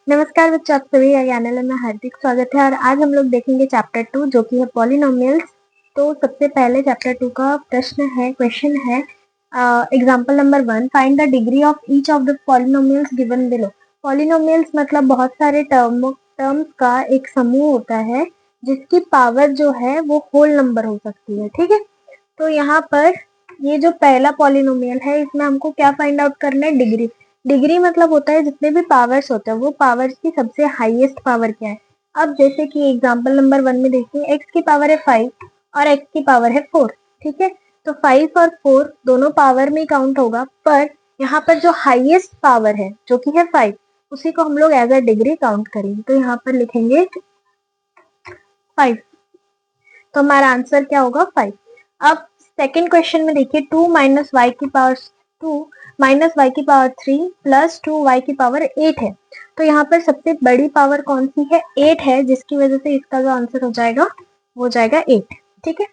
नमस्कार बच्चों, आप सभी का ज्ञानालय में हार्दिक स्वागत है। और आज हम लोग देखेंगे चैप्टर 2 जो कि है पॉलिनोमियल्स। तो सबसे पहले चैप्टर 2 का क्वेश्चन है example number 1, find the degree of each of the polynomials given below. Polynomials मतलब बहुत सारे टर्म्स का एक समूह होता है जिसकी पावर जो है वो होल नंबर हो सकती है। ठीक है, तो यहाँ पर ये जो पहला पॉलिनोमियल है इसमें हमको क्या फाइंड आउट करना है? डिग्री। डिग्री मतलब होता है जितने भी पावर्स होते हैं वो पावर्स की सबसे हाईएस्ट पावर क्या है। अब जैसे कि एग्जांपल नंबर 1 में देखिए, x की पावर है 5 और x की पावर है 4। ठीक है, तो 5 और 4 दोनों पावर में काउंट होगा, पर यहाँ पर जो हाईएस्ट पावर है जो कि है 5, उसी को हम लोग एज अ डिग्री काउंट करेंगे। तो यहाँ पर लिखेंगे 5, तो हमारा आंसर क्या होगा? 5। अब सेकेंड क्वेश्चन में देखिए, 2 माइनस वाई की पावर 3 प्लस 2 वाई की पावर 8 है। तो यहाँ पर सबसे बड़ी पावर कौन सी है? 8 है, जिसकी वजह से इसका जो आंसर हो जाएगा वो जाएगा 8। ठीक है,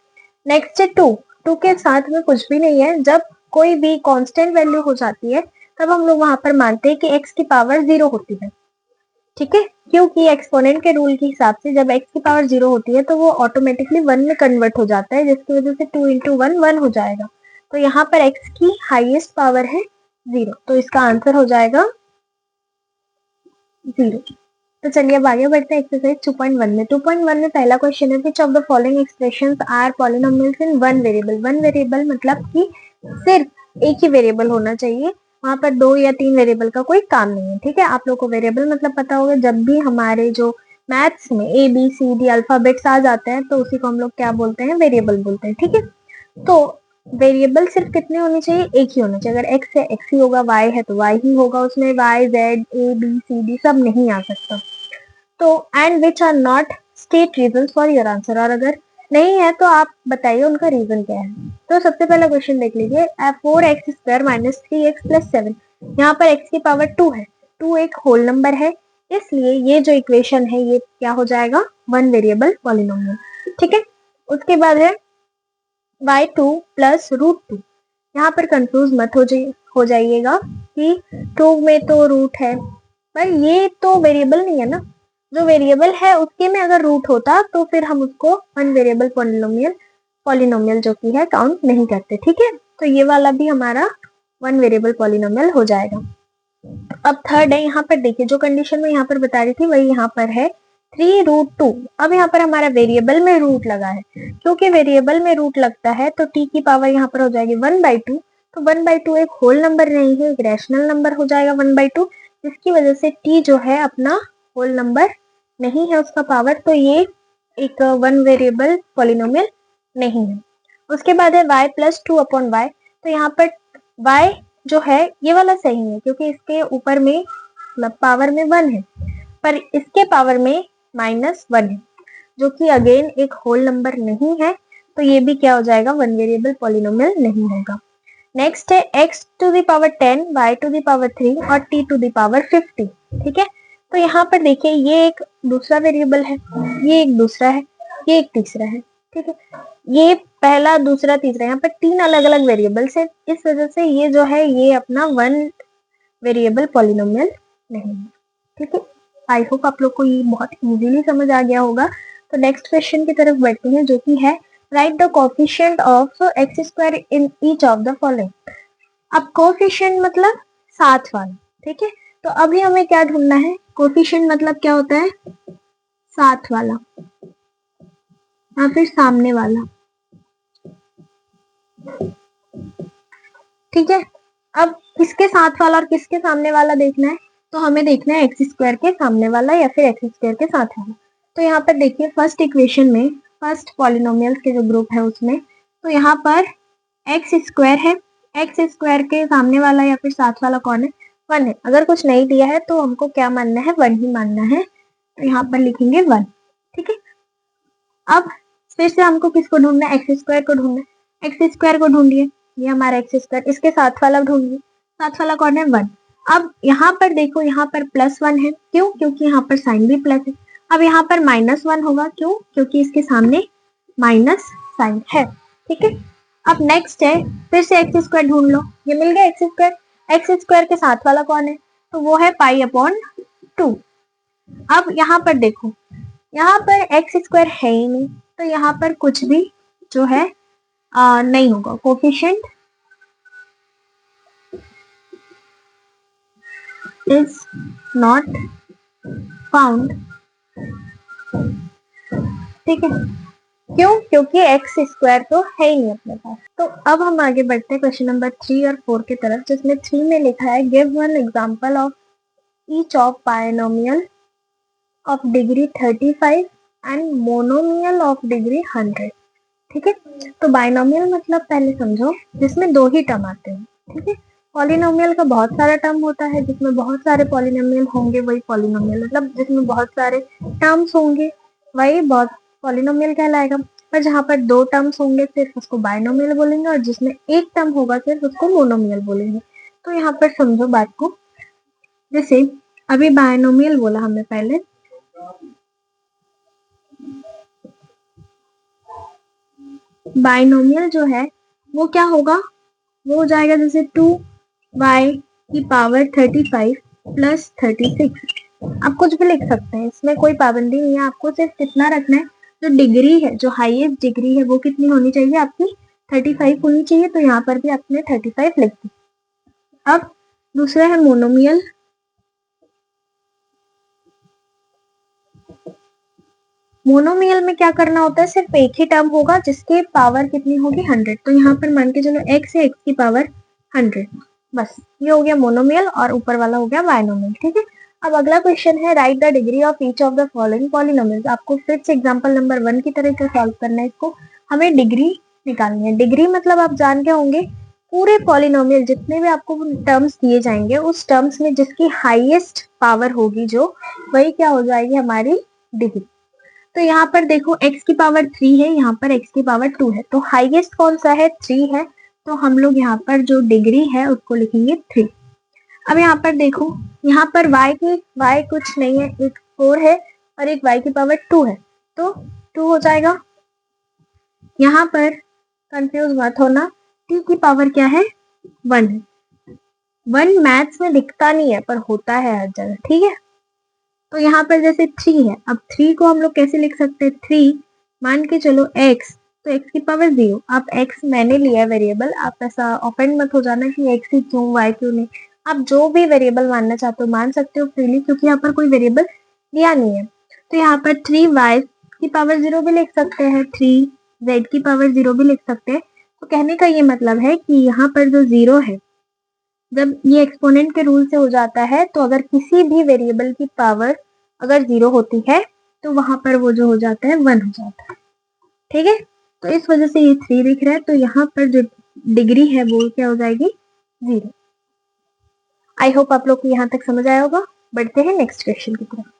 नेक्स्ट है 2 के साथ में कुछ भी नहीं है। जब कोई भी कांस्टेंट वैल्यू हो जाती है तब हम लोग वहां पर मानते हैं कि x की पावर 0 होती है। ठीक है, क्योंकि एक्सपोनेंट के रूल के हिसाब से जब x की पावर 0 होती है तो वो ऑटोमेटिकली 1 में कन्वर्ट हो जाता है, जिसकी वजह से 2 इंटू 1 1 हो जाएगा। तो यहाँ पर x की हाईएस्ट पावर है 0, तो इसका आंसर हो जाएगा 0। तो चलिए अब आगे बढ़ते हैं एक्सरसाइज 2.1 में। 2.1 में पहला क्वेश्चन है, which of the following expressions are polynomials in one variable. One variable मतलब कि सिर्फ एक ही वेरिएबल होना चाहिए, वहां पर 2 या 3 वेरिएबल का कोई काम नहीं है। ठीक है, आप लोग को वेरिएबल मतलब पता होगा। जब भी हमारे जो मैथ्स में A B C D alphabets आ जाते हैं तो उसी को हम लोग क्या बोलते हैं? वेरिएबल बोलते हैं। ठीक है, तो वेरिएबल सिर्फ कितने होने चाहिए? एक ही होना चाहिए। अगर x है x ही होगा, y है तो y ही होगा, उसमें y z a b c d सब नहीं आ सकता। तो and which are not state reason for your answer, और अगर नहीं है तो आप बताइए उनका रीजन क्या है। तो सबसे पहला क्वेश्चन देख लीजिए, 4x² माइनस 3x प्लस 7। यहाँ पर x की पावर 2 है, 2 एक होल नंबर है, इसलिए ये जो इक्वेशन है ये क्या हो जाएगा? One variable polynomial. ठीक है, उसके बाद है y2 प्लस √2। यहाँ पर कंफ्यूज मत हो जाइएगा कि 2 में तो रूट है, पर ये तो वेरिएबल नहीं है ना। जो वेरिएबल है उसके में अगर रूट होता तो फिर हम उसको वन वेरिएबल पॉलिनोमियल जो कि है काउंट नहीं करते। ठीक है, तो ये वाला भी हमारा वन वेरिएबल पॉलिनोमियल हो जाएगा। अब थर्ड है, यहाँ पर देखिए जो कंडीशन में यहाँ पर बता रही थी वही यहाँ पर है 3√2। अब यहाँ पर हमारा वेरिएबल में रूट लगा है, क्योंकि वेरिएबल में रूट लगता है तो t की पावर यहाँ पर हो जाएगी 1/2। तो 1/2 एक होल नंबर नहीं है, एक रैशनल नंबर हो जाएगा 1/2, जिसकी वजह से t जो है अपना होल नंबर नहीं है उसका पावर, तो ये एक वन वेरिएबल पॉलिनोमियल नहीं है। उसके बाद है y प्लस 2/y। तो यहाँ पर y जो है ये वाला सही है, क्योंकि इसके ऊपर में मतलब पावर में 1 है, पर इसके पावर में -1 है, जो कि अगेन एक होल नंबर नहीं है, तो ये भी क्या हो जाएगा? वन वेरिएबल पॉलिनोमियल नहीं होगा। नेक्स्ट है x to the power 10, y to the power 3 और t टू द पावर 50। ठीक है, तो यहाँ पर देखिए ये एक दूसरा वेरिएबल है, ये एक दूसरा है, ये एक तीसरा है। ठीक है, ये पहला दूसरा तीसरा, यहाँ पर 3 अलग अलग वेरिएबल्स है, इस वजह से ये जो है ये अपना वन वेरिएबल पॉलिनोमियल नहीं है। ठीक है, आई होप आप लोग को ये बहुत इजीली समझ आ गया होगा। तो नेक्स्ट क्वेश्चन की तरफ बढ़ते हैं जो कि है right the coefficient of x² in each of the following. अब कोफिशिएंट मतलब साथ वाला। ठीक है, तो अभी हमें क्या ढूंढना है? कोफिशिएंट मतलब क्या होता है? साथ वाला या फिर सामने वाला। ठीक है, अब किसके साथ वाला और किसके सामने वाला देखना है, तो हमें देखना है x² के सामने वाला या फिर x² के साथ वाला। तो यहाँ पर देखिए फर्स्ट इक्वेशन में फर्स्ट पॉलिनोमियल के जो ग्रुप है उसमें, तो यहाँ पर x² है, x² के सामने वाला या फिर साथ वाला कौन है? 1 है। अगर कुछ नहीं दिया है तो हमको क्या मानना है? 1 ही मानना है, तो यहाँ पर लिखेंगे 1। ठीक है, अब फिर से हमको किसको ढूंढना है? x² को ढूंढना है। x² को ढूंढिए, ये हमारा x², इसके साथ वाला ढूंढिए, साथ वाला कौन है? 1। अब यहाँ पर देखो, यहाँ पर +1 है, क्यों? क्योंकि यहाँ पर साइन भी प्लस है। अब यहाँ पर -1 होगा, क्यों? क्योंकि इसके सामने माइनस साइन है। ठीक है, अब नेक्स्ट है फिर से x² ढूंढ लो, ये मिल गया x²। x² के साथ वाला कौन है? तो वो है π/2। अब यहाँ पर देखो, यहाँ पर एक्स स्क्वायर है ही नहीं, तो यहाँ पर कुछ भी जो है नहीं होगा, कोफिशिएंट इज नॉट फाउंड। ठीक है, क्यों? क्योंकि एक्स स्क्वायर तो है ही नहीं अपने पास। तो अब हम आगे बढ़ते हैं क्वेश्चन नंबर 3 और 4 की तरफ, जिसमें 3 में लिखा है give one example of each of binomial of degree 35 and monomial of degree 100। ठीक है, तो बायनोमियल मतलब पहले समझो जिसमें दो ही टर्म आते हैं। ठीक है, पॉलिनोमियल का बहुत सारा टर्म होता है, जिसमें बहुत सारे पॉलिनोमियल होंगे वही पॉलिनोमियल, मतलब जिसमें बहुत सारे टर्म्स होंगे वही बहुत पॉलिनोमियल कहलाएगा। पर जहाँ पर दो टर्म्स होंगे सिर्फ उसको बायनोमियल बोलेंगे, और जिसमें एक टर्म होगा सिर्फ उसको मोनोमियल बोलेंगे। तो यहाँ पर समझो बात को, जैसे अभी बायनोमियल बोला हमने पहले, बायनोमियल जो है वो क्या होगा, वो हो जाएगा जैसे 2y की पावर 35 प्लस 36। आप कुछ भी लिख सकते हैं, इसमें कोई पाबंदी नहीं है, आपको सिर्फ कितना रखना है, जो डिग्री है, जो हाईएस्ट डिग्री है वो कितनी होनी चाहिए आपकी, 35 होनी चाहिए। तो यहाँ पर भी आपने 35 लिख दी। अब दूसरा है मोनोमियल। मोनोमियल में क्या करना होता है, सिर्फ एक ही टर्म होगा जिसकी पावर कितनी होगी, 100। तो यहाँ पर मान के चलो x है, x की पावर 100, बस ये हो गया मोनोमियल, और ऊपर वाला हो गया बायनोमियल। ठीक है, अब अगला क्वेश्चन है right the degree of each of the following polynomials. आपको फिर से एग्जांपल नंबर 1 की तरह से सॉल्व करना है इसको, हमें डिग्री निकालनी है। डिग्री मतलब आप जान के होंगे, पूरे पॉलिनोमियल जितने भी आपको टर्म्स दिए जाएंगे उस टर्म्स में जिसकी हाईएस्ट पावर होगी जो, वही क्या हो जाएगी हमारी डिग्री। तो यहाँ पर देखो x की पावर 3 है, यहाँ पर x की पावर 2 है, तो हाईएस्ट कौन सा है, 3 है। तो हम लोग यहाँ पर जो डिग्री है उसको लिखेंगे 3। अब यहाँ पर देखो, यहाँ पर y कुछ नहीं है, एक 4 है और एक y की पावर 2 है, तो 2 हो जाएगा। यहाँ पर कंफ्यूज मत होना, t की पावर क्या है, 1 है। 1 मैथ्स में दिखता नहीं है पर होता है हर जगह। ठीक है, तो यहाँ पर जैसे 3 है, अब 3 को हम लोग कैसे लिख सकते हैं, 3 मान के चलो x, तो x की पावर 0। आप x मैंने लिया है वेरिएबल, आप ऐसा ऑफेंड मत हो जाना कि x ही क्यों, y क्यों नहीं। आप जो भी वेरिएबल मानना चाहते हो मान सकते हो फ्रीली, क्योंकि यहाँ पर कोई वेरिएबल दिया नहीं है। तो यहाँ पर 3y की पावर 0 भी लिख सकते हैं, 3z की पावर 0 भी लिख सकते हैं। तो कहने का ये मतलब है कि यहाँ पर जो 0 है, जब ये एक्सपोनेंट के रूल से हो जाता है, तो अगर किसी भी वेरिएबल की पावर अगर 0 होती है तो वहां पर वो जो हो जाता है 1 हो जाता है। ठीक है, तो इस वजह से ये 3 दिख रहा है, तो यहाँ पर जो डिग्री है वो क्या हो जाएगी, 0। आई होप आप लोग को यहाँ तक समझ आया होगा। बढ़ते हैं नेक्स्ट क्वेश्चन की तरफ।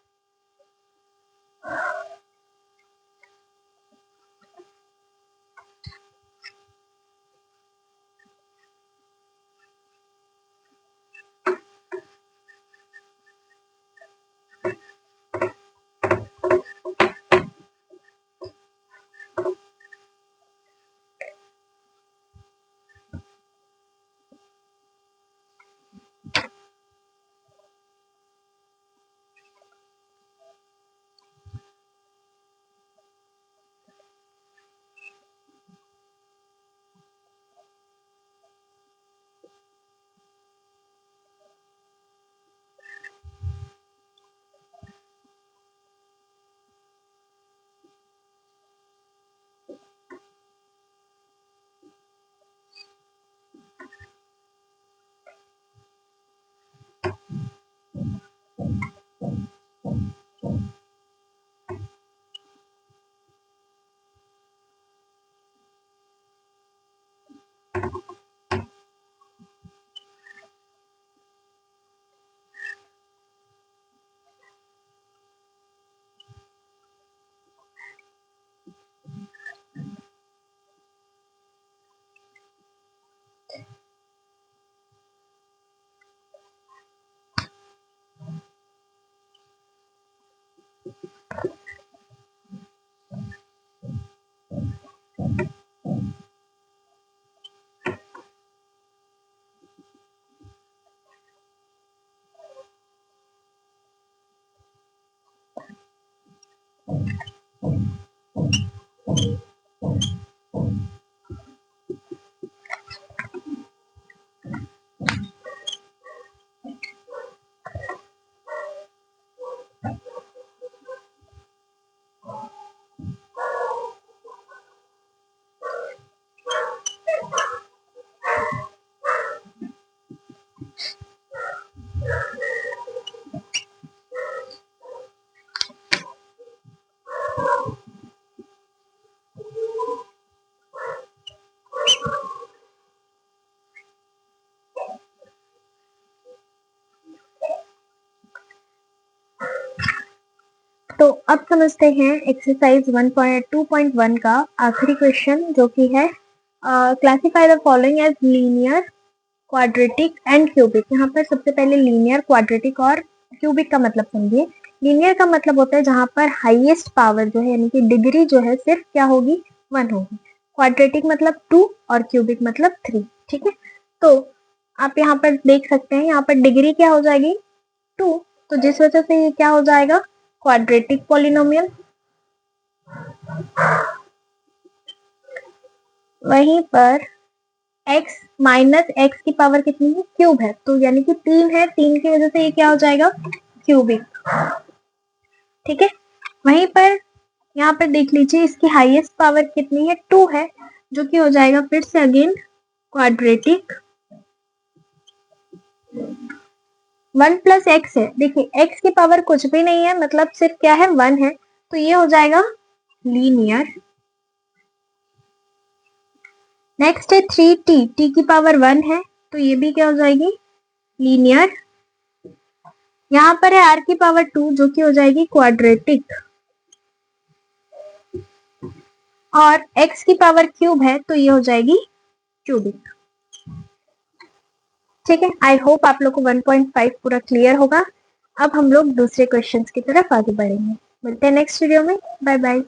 तो अब समझते हैं एक्सरसाइज 1.2.1 का आखिरी क्वेश्चन, जो कि है classify the following as linear, quadratic and cubic. यहाँ पर सबसे पहले लीनियर, क्वाड्रेटिक और क्यूबिक का मतलब समझिए। लीनियर का मतलब होता है जहां पर हाईएस्ट पावर जो है यानी कि डिग्री जो है सिर्फ क्या होगी, 1 होगी। क्वाड्रेटिक मतलब 2 और क्यूबिक मतलब 3। ठीक है, तो आप यहाँ पर देख सकते हैं, यहाँ पर डिग्री क्या हो जाएगी, 2, तो जिस वजह से ये क्या हो जाएगा, क्वाड्रेटिक पॉलिनोमियल। वहीं पर x माइनस एक्स की पावर कितनी है, क्यूब है, तो यानी कि 3 है, 3 की वजह से ये क्या हो जाएगा, क्यूबिक। ठीक है, वहीं पर यहाँ पर देख लीजिए इसकी हाईएस्ट पावर कितनी है, 2 है, जो कि हो जाएगा फिर से अगेन क्वाड्रेटिक। 1 प्लस एक्स है, देखिए x की पावर कुछ भी नहीं है, मतलब सिर्फ क्या है, 1 है, तो ये हो जाएगा लीनियर। नेक्स्ट है 3t, t की पावर 1 है, तो ये भी क्या हो जाएगी, लीनियर। यहाँ पर है r की पावर 2, जो कि हो जाएगी क्वाड्रेटिक, और x की पावर क्यूब है, तो ये हो जाएगी क्यूबिक। ठीक है, आई होप आप लोग को 1.5 पूरा क्लियर होगा। अब हम लोग दूसरे क्वेश्चंस की तरफ आगे बढ़ेंगे। मिलते हैं नेक्स्ट वीडियो में, बाय बाय।